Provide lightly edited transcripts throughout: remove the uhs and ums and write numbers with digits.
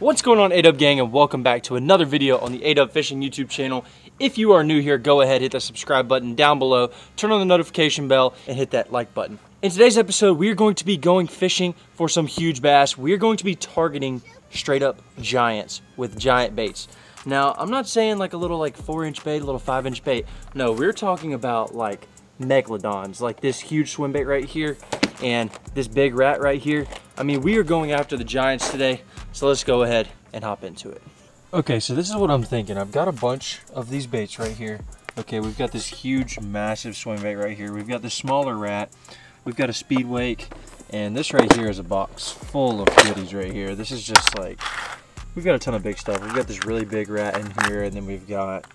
What's going on, ADUB gang, and welcome back to another video on the ADUB Fishing YouTube channel. If you are new here, go ahead, hit the subscribe button down below, turn on the notification bell, and hit that like button. In today's episode, we are going to be going fishing for some huge bass. We are going to be targeting straight up giants with giant baits. Now, I'm not saying like a little 4-inch bait, a little 5-inch bait. No, we're talking about like megalodons, like this huge swim bait right here and this big rat right here. I mean, we are going after the giants today, so let's go ahead and hop into it. Okay, so this is what I'm thinking. I've got a bunch of these baits right here. Okay, we've got this huge, massive swim bait right here. We've got this smaller rat. We've got a speed wake, and this right here is a box full of goodies right here. This is just like, we've got a ton of big stuff. We've got this really big rat in here, and then we've got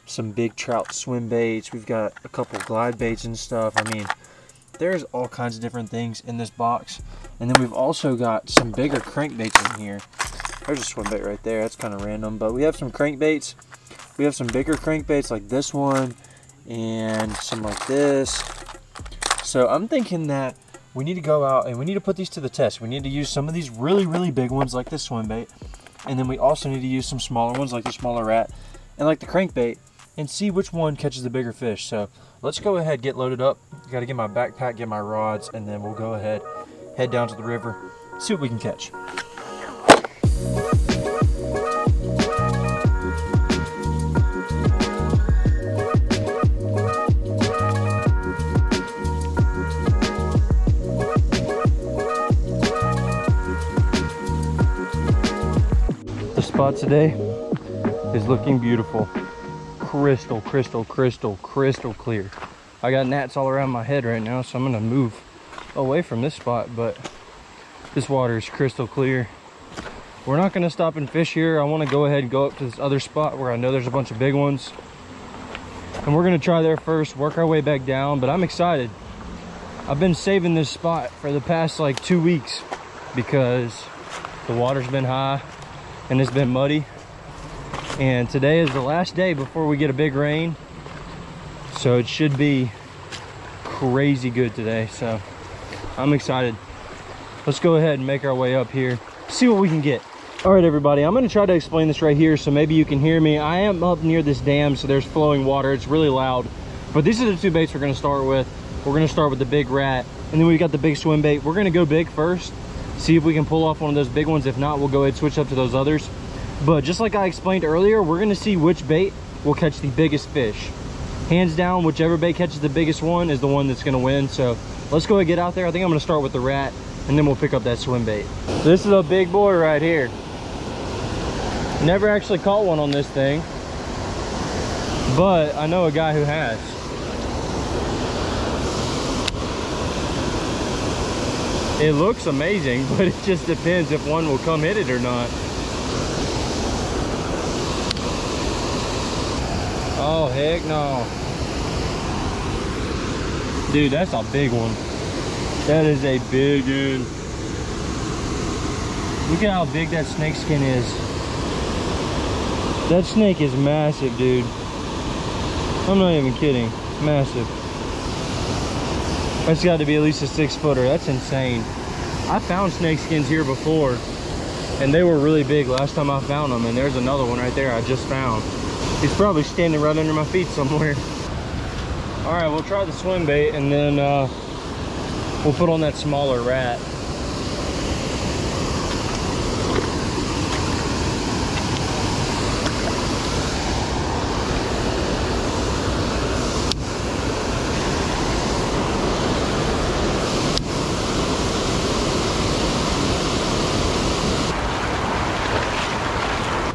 some big trout swim baits. We've got a couple glide baits and stuff. I mean, there's all kinds of different things in this box. And then we've also got some bigger crankbaits in here. There's a swim bait right there. That's kind of random, but we have some crankbaits. We have some bigger crankbaits like this one and some like this. So I'm thinking that we need to go out and we need to put these to the test. We need to use some of these really, really big ones like this swim bait. And then we also need to use some smaller ones like the smaller rat and like the crankbait and see which one catches the bigger fish. So let's go ahead, get loaded up. Got to get my backpack, get my rods, and then we'll go ahead, head down to the river, see what we can catch. The spot today is looking beautiful. Crystal, crystal, crystal, crystal clear. I got gnats all around my head right now, so I'm gonna move away from this spot, but this water is crystal clear. We're not gonna stop and fish here. I wanna go ahead and go up to this other spot where I know there's a bunch of big ones. And we're gonna try there first, work our way back down, but I'm excited. I've been saving this spot for the past like 2 weeks because the water's been high and it's been muddy. And today is the last day before we get a big rain. So it should be crazy good today. So I'm excited. Let's go ahead and make our way up here, see what we can get. All right, everybody, I'm gonna try to explain this right here so maybe you can hear me. I am up near this dam, so there's flowing water. It's really loud. But these are the two baits we're gonna start with. We're gonna start with the big rat, and then we've got the big swim bait. We're gonna go big first, see if we can pull off one of those big ones. If not, we'll go ahead and switch up to those others. But just like I explained earlier, we're gonna see which bait will catch the biggest fish. Hands down, whichever bait catches the biggest one is the one that's gonna win. So let's go ahead and get out there. I think I'm gonna start with the rat, and then we'll pick up that swim bait. This is a big boy right here. Never actually caught one on this thing, but I know a guy who has. It looks amazing, but it just depends if one will come hit it or not. Oh, heck no. Dude, that's a big one. That is a big one. Look at how big that snake skin is. That snake is massive, dude. I'm not even kidding. Massive. That's got to be at least a 6-footer. That's insane. I found snake skins here before, and they were really big last time I found them. And there's another one right there I just found. He's probably standing right under my feet somewhere. All right, we'll try the swim bait, and then we'll put on that smaller rat.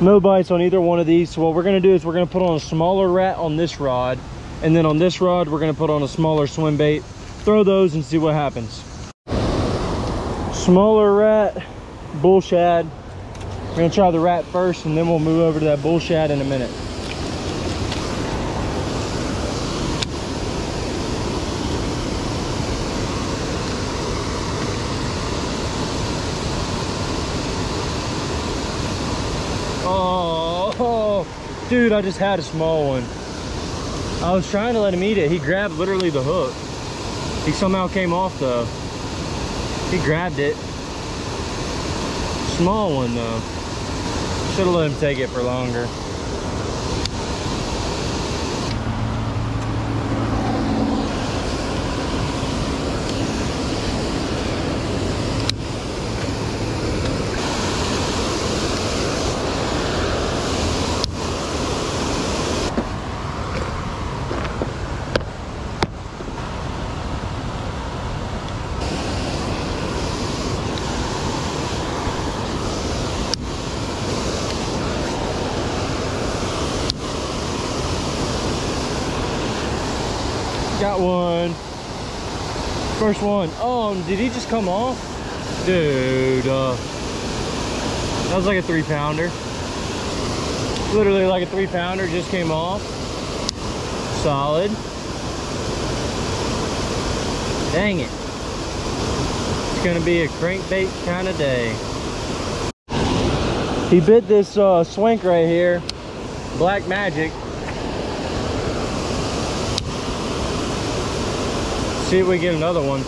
No bites on either one of these. So what we're gonna do is we're gonna put on a smaller rat on this rod, and then on this rod we're gonna put on a smaller swim bait, throw those and see what happens. Smaller rat, bull shad. We're gonna try the rat first, and then we'll move over to that bull shad in a minute. Oh, dude, I just had a small one. I was trying to let him eat it. He grabbed literally the hook. He somehow came off though. He grabbed it. Small one though. Should have let him take it for longer. Got one. First one. Oh, did he just come off? Dude, that was like a 3-pounder. Literally like a 3-pounder, just came off. Solid. Dang it. It's gonna be a crankbait kind of day. He bit this swink right here. Black Magic. See if we get another one.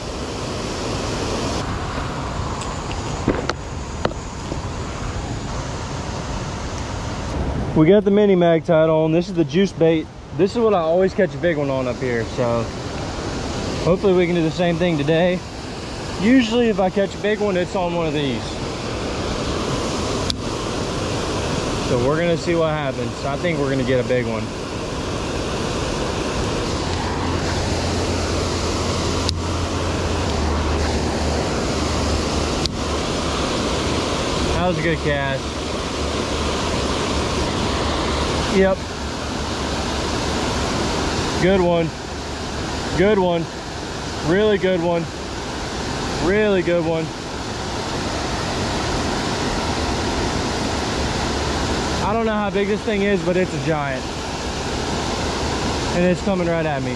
We got the mini mag tied on. This is the juice bait. This is what I always catch a big one on up here. So hopefully we can do the same thing today. Usually if I catch a big one, it's on one of these. So we're gonna see what happens. I think we're gonna get a big one. That was a good cast. Yep. Good one. Good one. Really good one. Really good one. I don't know how big this thing is, but it's a giant. And it's coming right at me.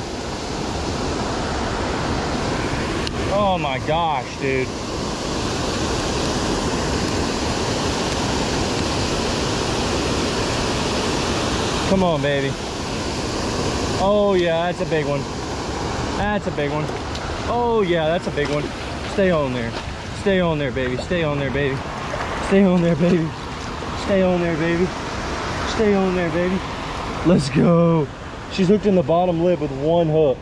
Oh my gosh, dude. Come on, baby. Oh yeah, that's a big one. That's a big one. Oh yeah, that's a big one. Stay on there. Stay on there, baby. Stay on there, baby. Stay on there, baby. Stay on there, baby. Stay on there, baby. Let's go. She's hooked in the bottom lip with one hook.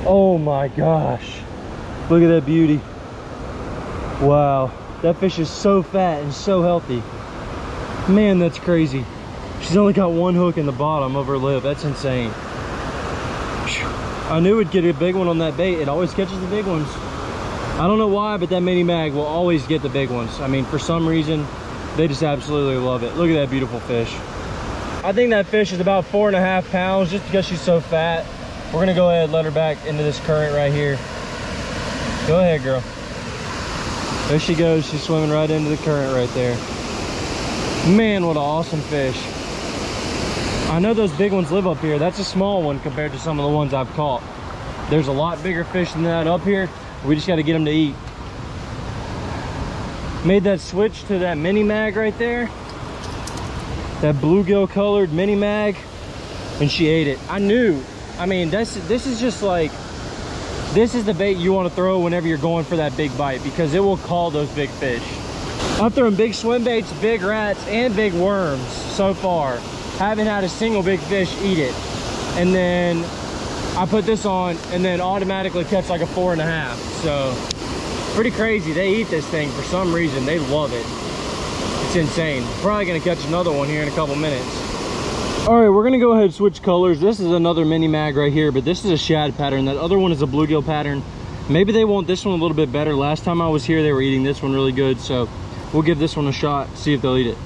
Oh my gosh. Look at that beauty. Wow. That fish is so fat and so healthy. Man, that's crazy. She's only got one hook in the bottom of her lip. That's insane. I knew we'd get a big one on that bait. It always catches the big ones. I don't know why, but that mini mag will always get the big ones. I mean, for some reason, they just absolutely love it. Look at that beautiful fish. I think that fish is about 4.5 pounds just because she's so fat. We're gonna go ahead and let her back into this current right here. Go ahead, girl. There she goes. She's swimming right into the current right there. Man, what an awesome fish. I know those big ones live up here. That's a small one compared to some of the ones I've caught. There's a lot bigger fish than that up here. We just got to get them to eat. Made that switch to that mini mag right there. That bluegill colored mini mag. And she ate it. I knew. I mean, this is just like, this is the bait you want to throw whenever you're going for that big bite, because it will call those big fish. I've thrown big swim baits, big rats, and big worms so far. Haven't had a single big fish eat it. And then I put this on and then automatically catch like a 4.5. So pretty crazy. They eat this thing for some reason. They love it. It's insane. Probably gonna catch another one here in a couple minutes. All right, we're gonna go ahead and switch colors. This is another mini mag right here, but this is a shad pattern. That other one is a bluegill pattern. Maybe they want this one a little bit better. Last time I was here, they were eating this one really good. So we'll give this one a shot, see if they'll eat it.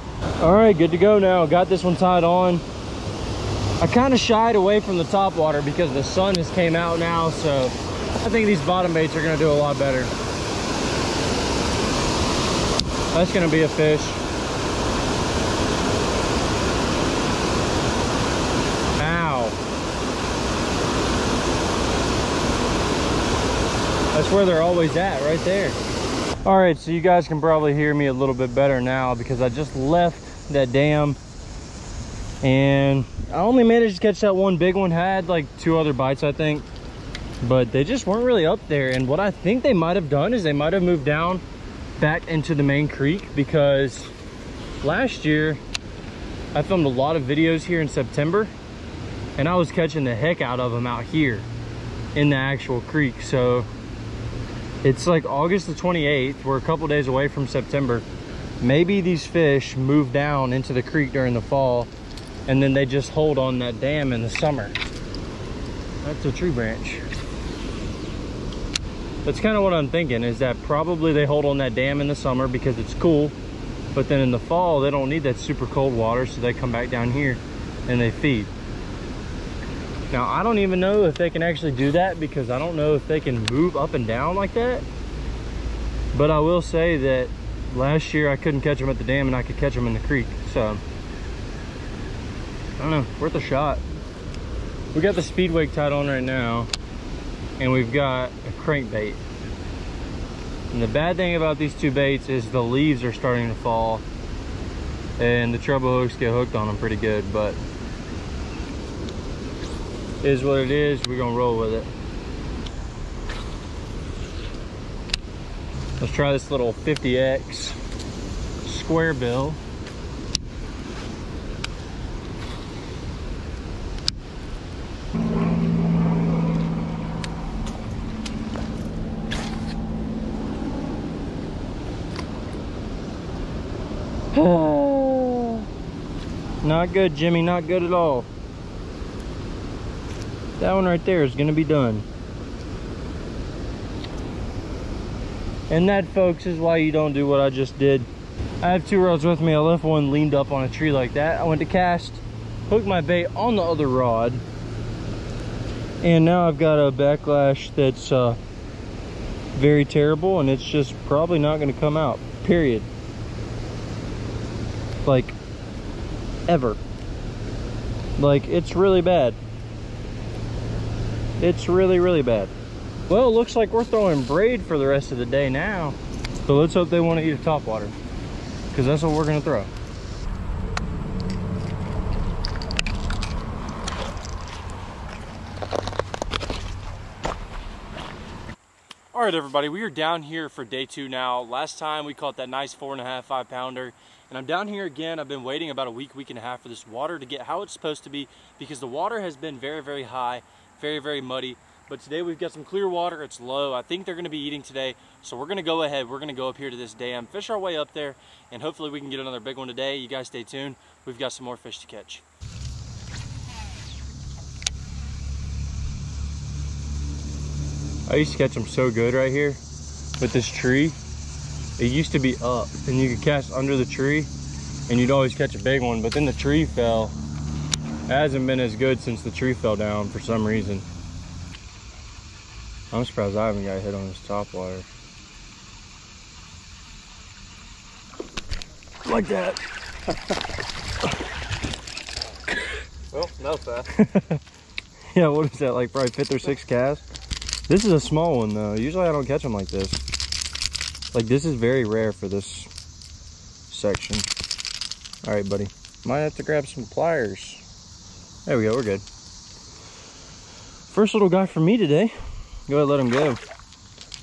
All right, good to go now. Got this one tied on. I kind of shied away from the top water because the sun has came out now, so I think these bottom baits are gonna do a lot better. That's gonna be a fish. Ow. That's where they're always at, right there. All right, so you guys can probably hear me a little bit better now because I just left that dam and I only managed to catch that one big one. Had like 2 other bites, I think, but they just weren't really up there. And what I think they might have done is they might have moved down back into the main creek, because Last year, I filmed a lot of videos here in September, and I was catching the heck out of them out here in the actual creek. So it's like August the 28th. We're a couple days away from September. Maybe these fish move down into the creek during the fall, and then they just hold on that dam in the summer. That's a tree branch. That's kind of what I'm thinking, is that probably they hold on that dam in the summer because it's cool, but then in the fall they don't need that super cold water, so they come back down here and they feed. Now I don't even know if they can actually do that, because I don't know if they can move up and down like that. But I will say that last year I couldn't catch them at the dam and I could catch them in the creek. So I don't know, worth a shot. We got the speed wake tied on right now, and we've got a crankbait. And the bad thing about these two baits is the leaves are starting to fall, and the treble hooks get hooked on them pretty good, but it is what it is. We're gonna roll with it. Let's try this little 50X square bill. Not good, Jimmy, not good at all. That one right there is gonna be done. And that, folks, is why you don't do what I just did. I have two rods with me. I left one leaned up on a tree like that. I went to cast, hooked my bait on the other rod, and now I've got a backlash that's very terrible, and it's just probably not gonna come out, period. Like, ever. Like, it's really bad. It's really, really bad. Well, it looks like we're throwing braid for the rest of the day now. So let's hope they want to eat a topwater, because that's what we're going to throw. All right, everybody, we are down here for day 2 now. Last time we caught that nice 4.5, 5 pounder. And I'm down here again. I've been waiting about a week and a half for this water to get how it's supposed to be, because the water has been very, very high, very, very muddy. But today we've got some clear water. It's low. I think they're going to be eating today. So we're going to go ahead. We're going to go up here to this dam, fish our way up there, and hopefully we can get another big one today. You guys stay tuned. We've got some more fish to catch. I used to catch them so good right here with this tree. It used to be up, and you could cast under the tree, and you'd always catch a big one. But then the tree fell. It hasn't been as good since the tree fell down for some reason. I'm surprised I haven't got hit on this topwater. Like that. Well, that was fast. Yeah, what is that, like probably 5th or 6th cast? This is a small one though. Usually I don't catch them like this. Like, this is very rare for this section. All right, buddy. Might have to grab some pliers. There we go, we're good. First little guy for me today. Go ahead, let him go.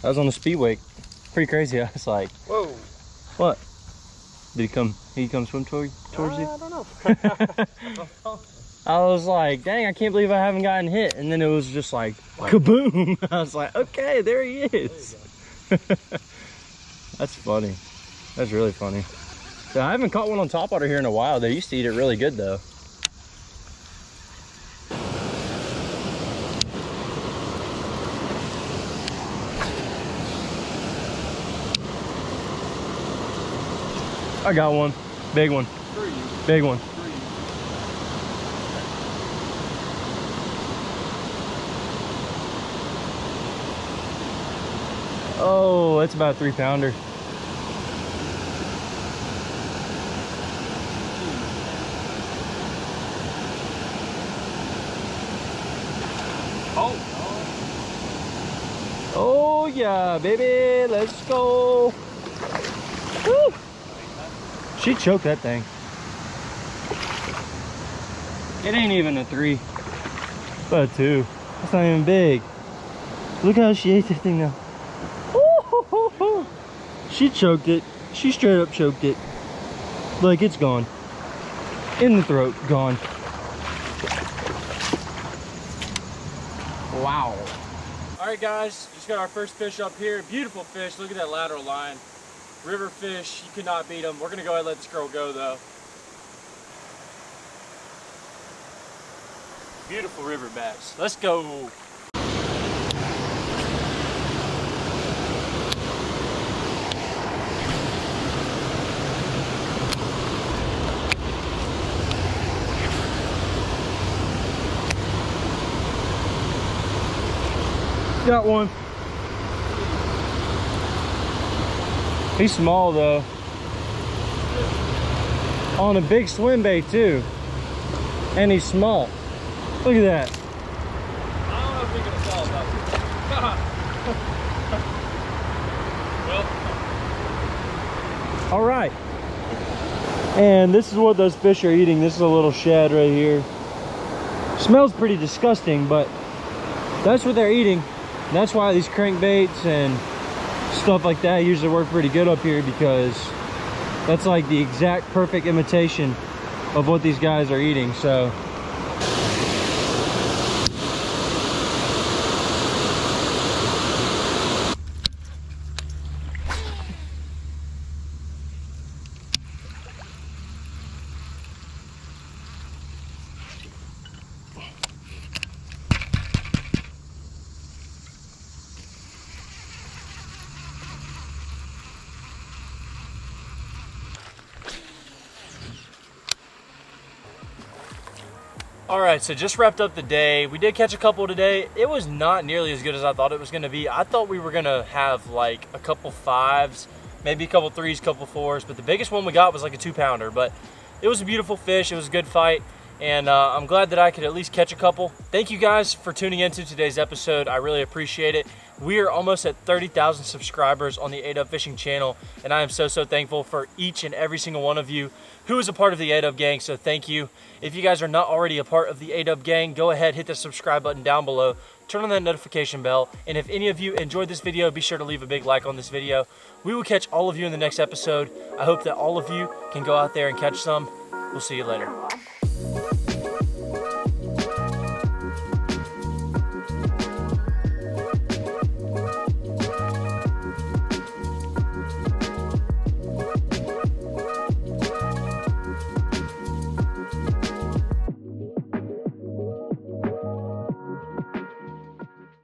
I was on the speed wake. Pretty crazy. I was like, whoa. What? Did he come swim towards you? I don't know. I was like, dang, I can't believe I haven't gotten hit. And then it was just like, kaboom. I was like, okay, there he is. That's funny. That's really funny. So I haven't caught one on topwater here in a while. They used to eat it really good though. I got one. Big one. Big one. Oh, that's about a 3 pounder. Oh yeah, baby, let's go. Woo. She choked that thing. It ain't even a 3, but a 2. That's not even big. Look how she ate that thing now. Ooh, hoo, hoo, hoo. She choked it. She straight up choked it. Like, it's gone. In the throat, gone. Wow. All right, guys, just got our first fish up here. Beautiful fish. Look at that lateral line. River fish, you could not beat them. We're gonna go ahead and let this girl go though. Beautiful river bass. Let's go. Got one. He's small though. On a big swim bait too. And he's small. Look at that. I don't know if we're gonna sell that. All right. And this is what those fish are eating. This is a little shad right here. Smells pretty disgusting, but that's what they're eating. And that's why these crankbaits and stuff like that usually work pretty good up here, because that's like the exact perfect imitation of what these guys are eating. So all right, so just wrapped up the day. We did catch a couple today. It was not nearly as good as I thought it was gonna be. I thought we were gonna have like a couple 5s, maybe a couple 3s, couple 4s, but the biggest one we got was like a 2-pounder. But it was a beautiful fish. It was a good fight, and I'm glad that I could at least catch a couple. Thank you guys for tuning into today's episode. I really appreciate it. We are almost at 30,000 subscribers on the ADUB Fishing channel, and I am so thankful for each and every single one of you who is a part of the ADUB gang, so thank you. If you guys are not already a part of the ADUB gang, go ahead, hit the subscribe button down below, turn on that notification bell, and if any of you enjoyed this video, be sure to leave a big like on this video. We will catch all of you in the next episode. I hope that all of you can go out there and catch some. We'll see you later.